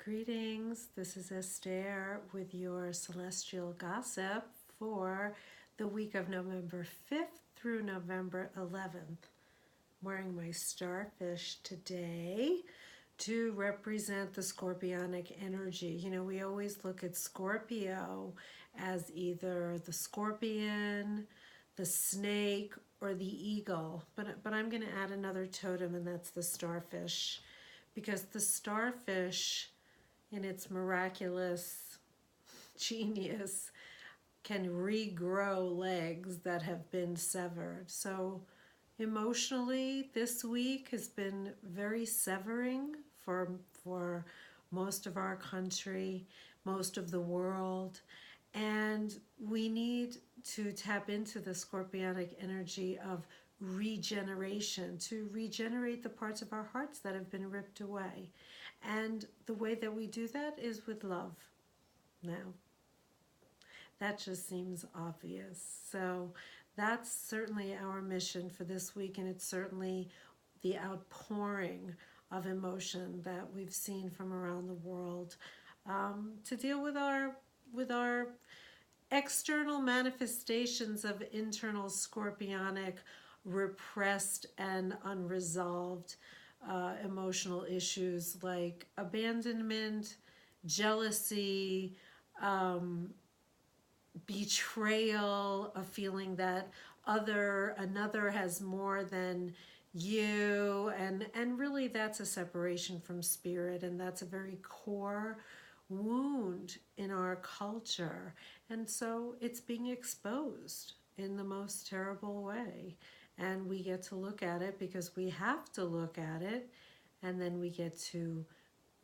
Greetings, this is Estere with your celestial gossip for the week of November 5th through November 11th. I'm wearing my starfish today to represent the scorpionic energy. You know, we always look at Scorpio as either the scorpion, the snake, or the eagle. But I'm going to add another totem, and that's the starfish. Because the starfish, in its miraculous genius, can regrow legs that have been severed. So emotionally, this week has been very severing for most of our country, most of the world, and we need to tap into the scorpionic energy of regeneration, to regenerate the parts of our hearts that have been ripped away. And the way that we do that is with love. Now, that just seems obvious. So that's certainly our mission for this week, and it's certainly the outpouring of emotion that we've seen from around the world to deal with our external manifestations of internal scorpionic, repressed and unresolved emotional issues like abandonment, jealousy, betrayal, a feeling that another has more than you, and really that's a separation from spirit, and that's a very core wound in our culture, and so it's being exposed in the most terrible way, and we get to look at it because we have to look at it, and then we get to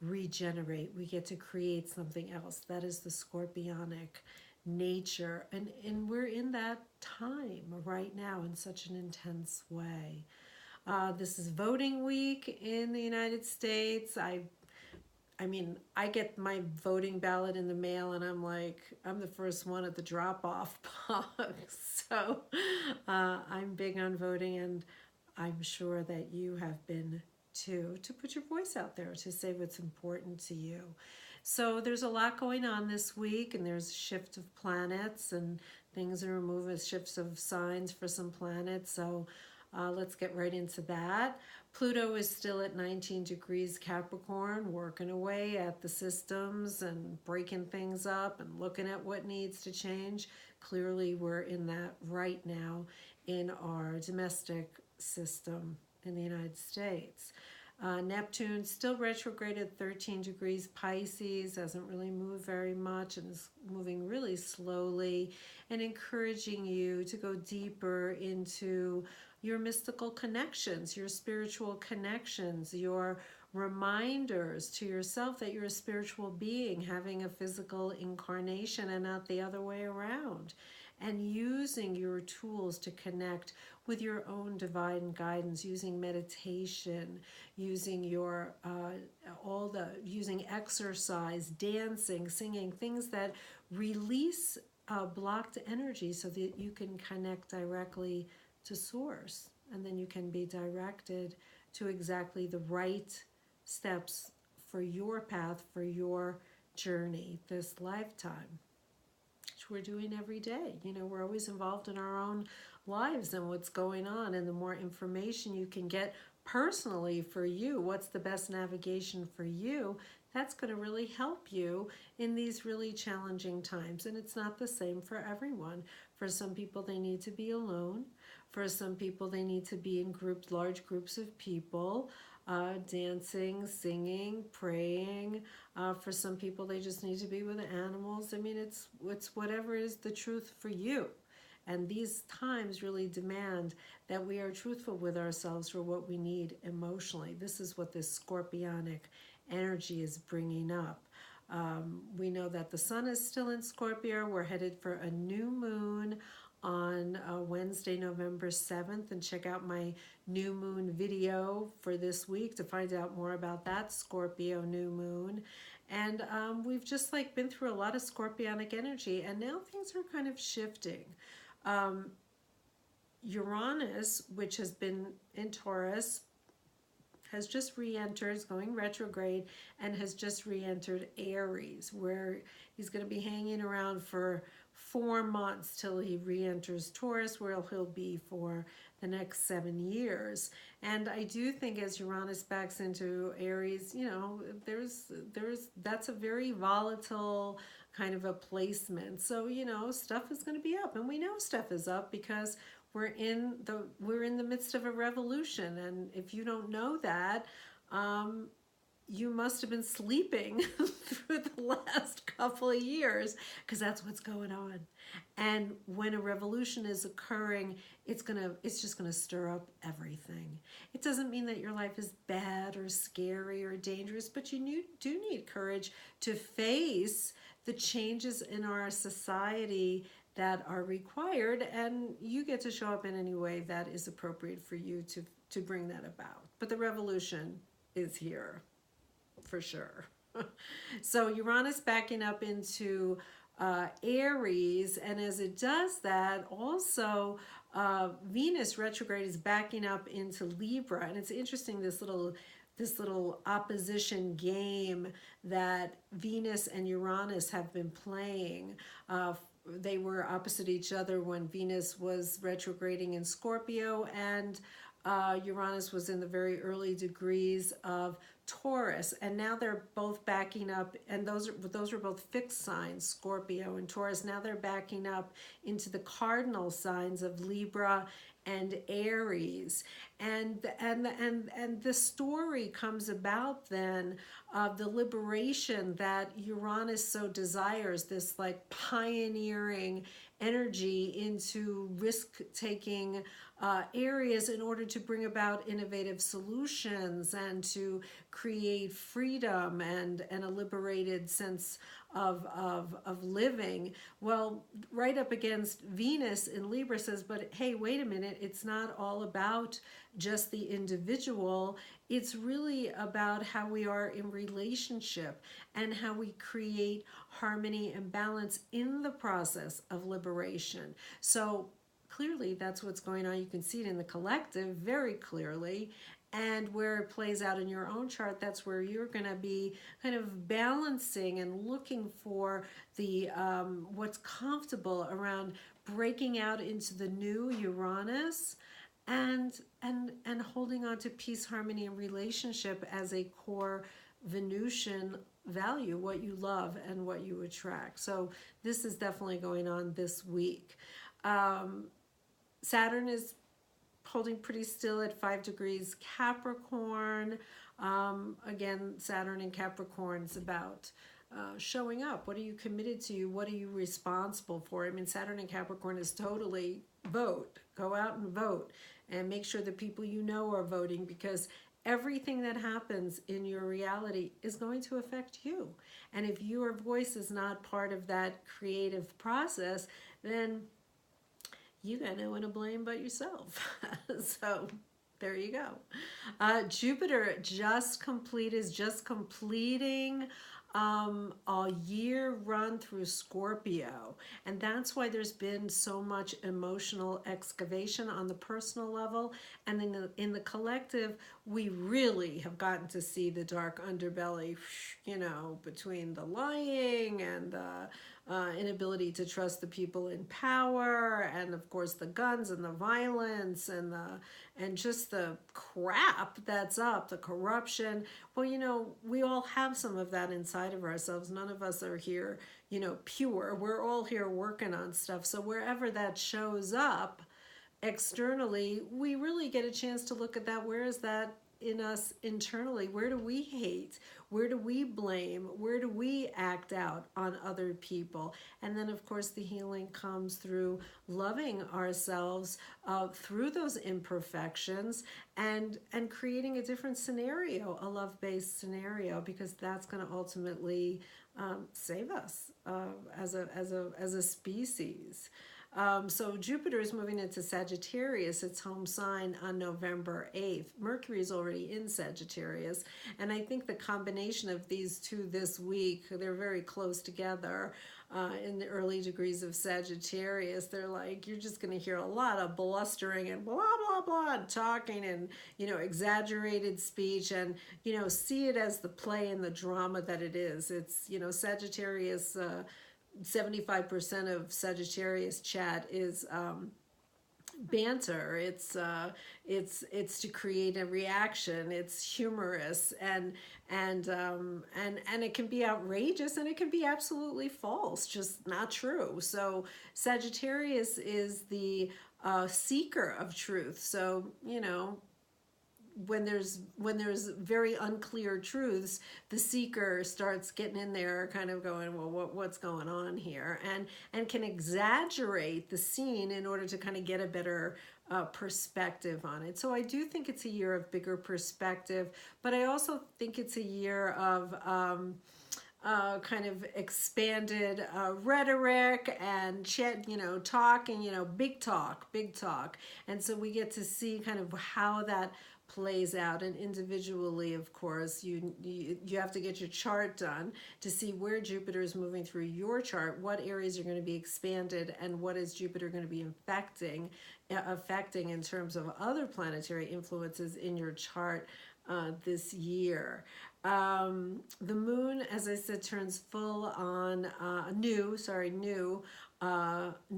regenerate, we get to create something else. That is the scorpionic nature, and we're in that time right now in such an intense way. This is voting week in the United States. I mean, I get my voting ballot in the mail, and I'm the first one at the drop-off box. So I'm big on voting, and I'm sure that you have been too, to put your voice out there, to say what's important to you. So there's a lot going on this week, and there's a shift of planets, and things are moving, shifts of signs for some planets. So let's get right into that. Pluto is still at 19 degrees Capricorn, working away at the systems and breaking things up and looking at what needs to change. Clearly, we're in that right now in our domestic system in the United States. Neptune still retrograded 13 degrees Pisces, hasn't really moved very much and is moving really slowly and encouraging you to go deeper into your mystical connections, your spiritual connections, your reminders to yourself that you're a spiritual being having a physical incarnation and not the other way around, and using your tools to connect with your own divine guidance, using meditation, using your using exercise, dancing, singing, things that release blocked energy so that you can connect directly to source, and then you can be directed to exactly the right steps for your path, for your journey this lifetime, which we're doing every day. You know, we're always involved in our own lives and what's going on, and the more information you can get personally for you, what's the best navigation for you, that's going to really help you in these really challenging times. And it's not the same for everyone. For some people, they need to be alone. For some people, they need to be in groups, large groups of people, dancing, singing, praying. For some people, they just need to be with animals. I mean, it's whatever is the truth for you. And these times really demand that we are truthful with ourselves for what we need emotionally. This is what this scorpionic energy is bringing up. We know that the sun is still in Scorpio. We're headed for a new moon on Wednesday, November 7th, and check out my new moon video for this week to find out more about that Scorpio new moon. And we've just been through a lot of scorpionic energy, and now things are kind of shifting. Uranus, which has been in Taurus, has just re-entered, is going retrograde, and has just re-entered Aries, where he's going to be hanging around for 4 months till he re-enters Taurus, where he'll be for the next 7 years. And I do think as Uranus backs into Aries, you know, that's a very volatile kind of a placement. So, you know, stuff is going to be up, and we know stuff is up because we're in the midst of a revolution. And if you don't know that, you must have been sleeping through the last couple of years, because that's what's going on. And when a revolution is occurring, it's just gonna stir up everything. It doesn't mean that your life is bad or scary or dangerous, but you do need courage to face the changes in our society that are required, and you get to show up in any way that is appropriate for you to bring that about. But the revolution is here, for sure. So Uranus backing up into Aries, and as it does that, also Venus retrograde is backing up into Libra. And it's interesting, this little opposition game that Venus and Uranus have been playing. They were opposite each other when Venus was retrograding in Scorpio, and Uranus was in the very early degrees of Taurus, and now they're both backing up, and those were both fixed signs, Scorpio and Taurus. Now they're backing up into the cardinal signs of Libra and Aries, and the story comes about then of the liberation that Uranus so desires, this like pioneering energy into risk-taking areas in order to bring about innovative solutions and to create freedom and a liberated sense of living. Well, right up against Venus in Libra says, but hey, wait a minute, it's not all about just the individual. It's really about how we are in relationship and how we create harmony and balance in the process of liberation. So clearly that's what's going on. You can see it in the collective very clearly. And where it plays out in your own chart, that's where you're going to be kind of balancing and looking for the what's comfortable around breaking out into the new Uranus and holding on to peace, harmony, and relationship as a core Venusian value, what you love and what you attract. So this is definitely going on this week. Saturn is holding pretty still at 5 degrees Capricorn. Again, Saturn in Capricorn is about showing up. What are you committed to? What are you responsible for? I mean, Saturn in Capricorn is totally vote. Go out and vote and make sure the people you know are voting, because everything that happens in your reality is going to affect you. And if your voice is not part of that creative process, then you got no one to blame but yourself. So there you go. Jupiter is just completing a year run through Scorpio, and that's why there's been so much emotional excavation on the personal level, and then in the collective we really have gotten to see the dark underbelly, you know, between the lying and the inability to trust the people in power, and of course the guns and the violence and just the crap that's up, the corruption. Well, you know, we all have some of that inside of ourselves. None of us are here, you know, pure. We're all here working on stuff. So wherever that shows up externally, we really get a chance to look at that. Where is that in us internally? Where do we hate? Where do we blame? Where do we act out on other people? And then of course the healing comes through loving ourselves through those imperfections and creating a different scenario, a love-based scenario, because that's going to ultimately save us as a species. So Jupiter is moving into Sagittarius, its home sign, on November 8th. Mercury is already in Sagittarius. And I think the combination of these two this week, they're very close together. In the early degrees of Sagittarius, they're like, you're just going to hear a lot of blustering and blah, blah, blah, and talking and, exaggerated speech, and, see it as the play and the drama that it is. It's, Sagittarius, 75% of Sagittarius chat is banter. It's to create a reaction. It's humorous, and it can be outrageous, and it can be absolutely false, just not true. So Sagittarius is the seeker of truth. So when there's very unclear truths, the seeker starts getting in there, kind of going, well, what's going on here, and can exaggerate the scene in order to kind of get a better perspective on it. So I do think it's a year of bigger perspective, but I also think it's a year of kind of expanded rhetoric and talking, big talk. And so we get to see kind of how that plays out. And individually, of course, you have to get your chart done to see where Jupiter is moving through your chart, what areas are going to be expanded, and what is Jupiter going to be affecting in terms of other planetary influences in your chart this year. The moon, as I said, turns full on new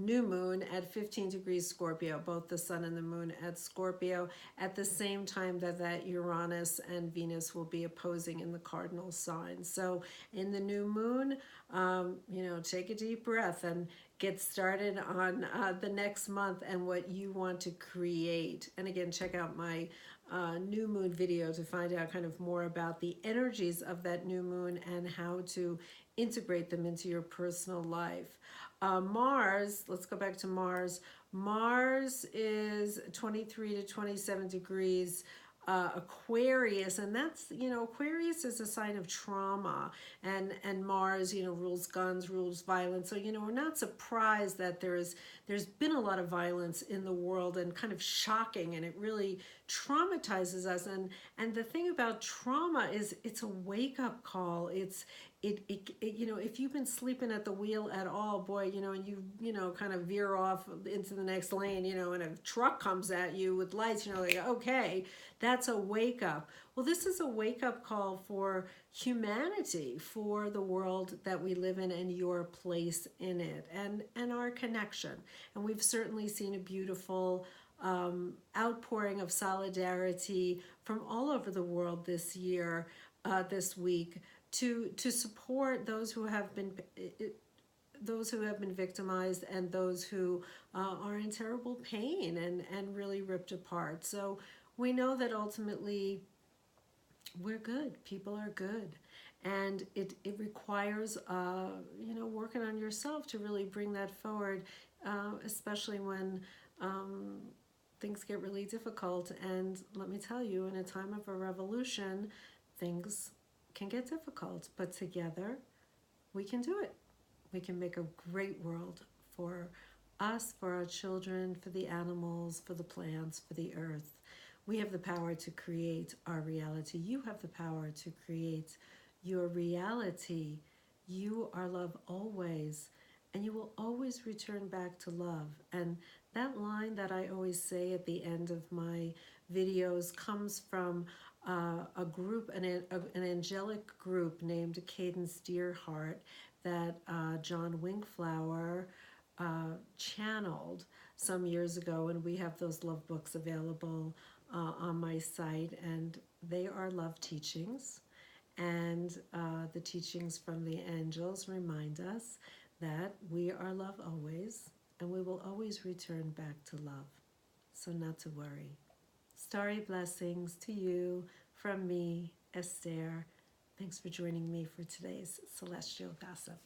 moon at 15 degrees Scorpio, both the sun and the moon at Scorpio, at the same time that Uranus and Venus will be opposing in the cardinal sign. So in the new moon, take a deep breath and get started on the next month and what you want to create. And again, check out my new moon video to find out kind of more about the energies of that new moon and how to integrate them into your personal life. Mars, let's go back to Mars. Mars is 23 to 27 degrees Aquarius, and that's, Aquarius is a sign of trauma, and Mars, rules guns, rules violence. So, we're not surprised that there's been a lot of violence in the world, and kind of shocking, and it really traumatizes us. And the thing about trauma is it's a wake-up call. It if you've been sleeping at the wheel at all, boy, and you kind of veer off into the next lane, and a truck comes at you with lights, like, okay, that's a wake up. Well, this is a wake up call for humanity, for the world that we live in and your place in it, and our connection. And we've certainly seen a beautiful outpouring of solidarity from all over the world this year, this week, to support those who have been victimized, and those who are in terrible pain and really ripped apart. So we know that ultimately we're good. People are good. And it requires, working on yourself to really bring that forward, especially when things get really difficult. And let me tell you, in a time of a revolution, things can get difficult, but together we can do it. We can make a great world for us, for our children, for the animals, for the plants, for the earth. We have the power to create our reality. You have the power to create your reality. You are love always, and you will always return back to love. And that line that I always say at the end of my videos comes from a group, an angelic group named Cadence Deerheart, that John Wingflower channeled some years ago, and we have those love books available on my site, and they are love teachings. And the teachings from the angels remind us that we are love always, and we will always return back to love. So not to worry. Starry blessings to you from me, Estere. Thanks for joining me for today's Celestial Gossip.